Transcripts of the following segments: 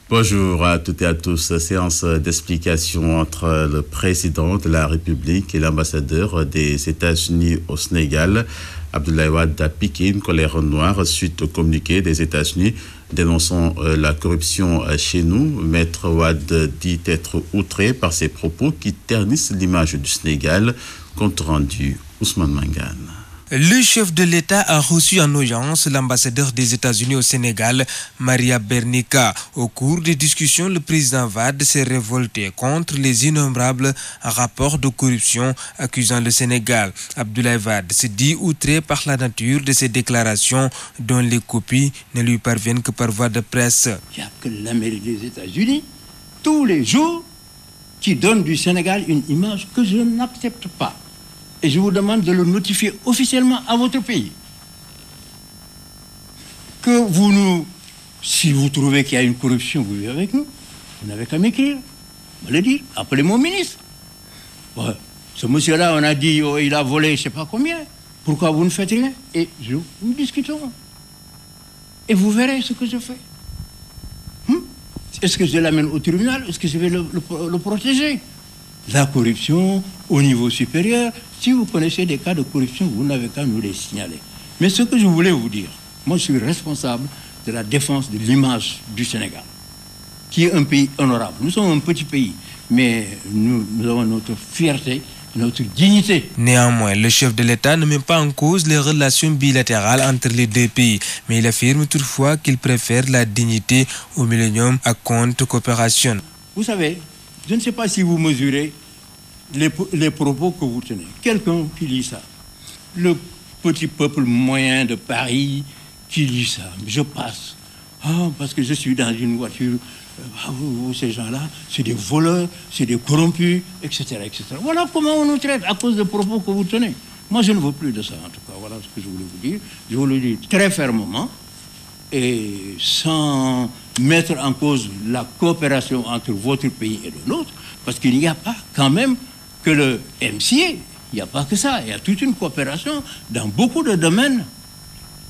Bonjour à toutes et à tous. Séance d'explication entre le président de la République et l'ambassadeur des États-Unis au Sénégal. Abdoulaye Wade a piqué une colère noire suite au communiqué des États-Unis dénonçant la corruption chez nous. Maître Wade dit être outré par ces propos qui ternissent l'image du Sénégal. Compte rendu, Ousmane Mangane. Le chef de l'État a reçu en audience l'ambassadeur des États-Unis au Sénégal, Maria Bernica. Au cours des discussions, le président Wade s'est révolté contre les innombrables rapports de corruption accusant le Sénégal. Abdoulaye Wade se dit outré par la nature de ces déclarations dont les copies ne lui parviennent que par voie de presse. Il n'y a que l'Amérique des États-Unis, tous les jours, qui donne du Sénégal une image que je n'accepte pas. Et je vous demande de le notifier officiellement à votre pays. Que vous nous... Si vous trouvez qu'il y a une corruption, vous vivez avec nous. Vous n'avez qu'à m'écrire. Me le dire. Appelez mon ministre. Ouais. Ce monsieur-là, on a dit, oh, il a volé je ne sais pas combien. Pourquoi vous ne faites rien? Et nous discutons. Et vous verrez ce que je fais. Est-ce que je l'amène au tribunal? Est-ce que je vais le protéger? La corruption au niveau supérieur, si vous connaissez des cas de corruption, vous n'avez qu'à nous les signaler. Mais ce que je voulais vous dire, moi je suis responsable de la défense de l'image du Sénégal, qui est un pays honorable. Nous sommes un petit pays, mais nous avons notre fierté, notre dignité. Néanmoins, le chef de l'État ne met pas en cause les relations bilatérales entre les deux pays, mais il affirme toutefois qu'il préfère la dignité au millénium à compte coopération. Vous savez, je ne sais pas si vous mesurez les propos que vous tenez. Quelqu'un qui lit ça. Le petit peuple moyen de Paris qui lit ça. Je passe. Parce que je suis dans une voiture. Ces gens-là, c'est des voleurs, c'est des corrompus, etc., etc. Voilà comment on nous traite à cause des propos que vous tenez. Moi, je ne veux plus de ça, en tout cas. Voilà ce que je voulais vous dire. Je vous le dis très fermement et sans mettre en cause la coopération entre votre pays et le nôtre, parce qu'il n'y a pas quand même que le MCA, il n'y a pas que ça, il y a toute une coopération dans beaucoup de domaines.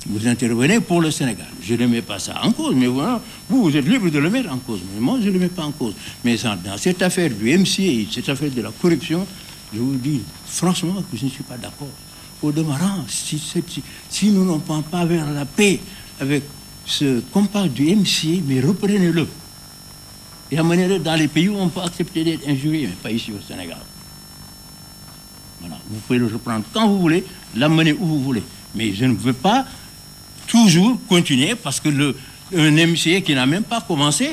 Vous intervenez pour le Sénégal. Je ne mets pas ça en cause, mais voilà, vous êtes libre de le mettre en cause, mais moi je ne le mets pas en cause. Mais dans cette affaire du MCA, cette affaire de la corruption, je vous dis franchement que je ne suis pas d'accord. Au demeurant, si nous n'en pensons pas vers la paix avec ce compas du MCA, mais reprenez-le. Et amenez-le dans les pays où on peut accepter d'être injurié, mais pas ici au Sénégal. Voilà, vous pouvez le reprendre quand vous voulez, l'amener où vous voulez. Mais je ne veux pas toujours continuer parce que un MCA qui n'a même pas commencé,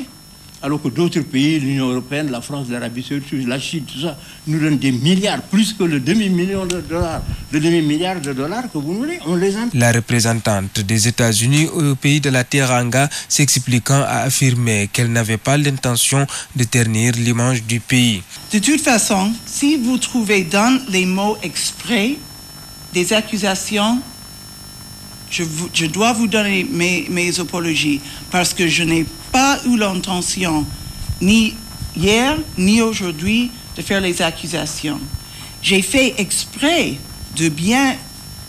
alors que d'autres pays, l'Union européenne, la France, l'Arabie saoudite, la Chine, tout ça, nous donnent des milliards, plus que le demi-milliard de dollars que vous nous donnez, on les a... La représentante des États-Unis au pays de la Teranga, s'expliquant, a affirmé qu'elle n'avait pas l'intention de ternir l'image du pays. De toute façon, si vous trouvez dans les mots exprès des accusations, je dois vous donner mes apologies parce que je n'ai pas eu l'intention, ni hier, ni aujourd'hui, de faire les accusations. J'ai fait exprès de bien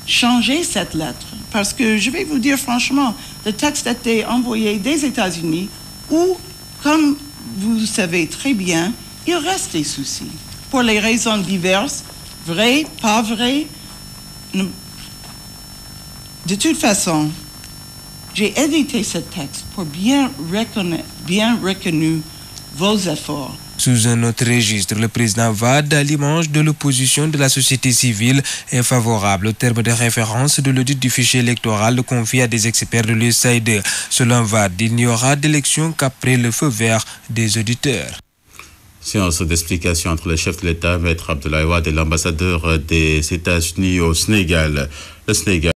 changer cette lettre parce que je vais vous dire franchement, le texte a été envoyé des États-Unis où, comme vous savez très bien, il reste des soucis. Pour les raisons diverses, vraies, pas vraies. De toute façon, j'ai édité ce texte pour bien reconnaître vos efforts. Sous un autre registre, le président Wade, à l'image de l'opposition de la société civile, est favorable au terme de référence de l'audit du fichier électoral confié à des experts de l'USAID. Selon Wade, il n'y aura d'élection qu'après le feu vert des auditeurs. Séance d'explication entre le chef de l'État, Maître Abdoulaye Wade, et l'ambassadeur des États-Unis au Sénégal. Le Sénégal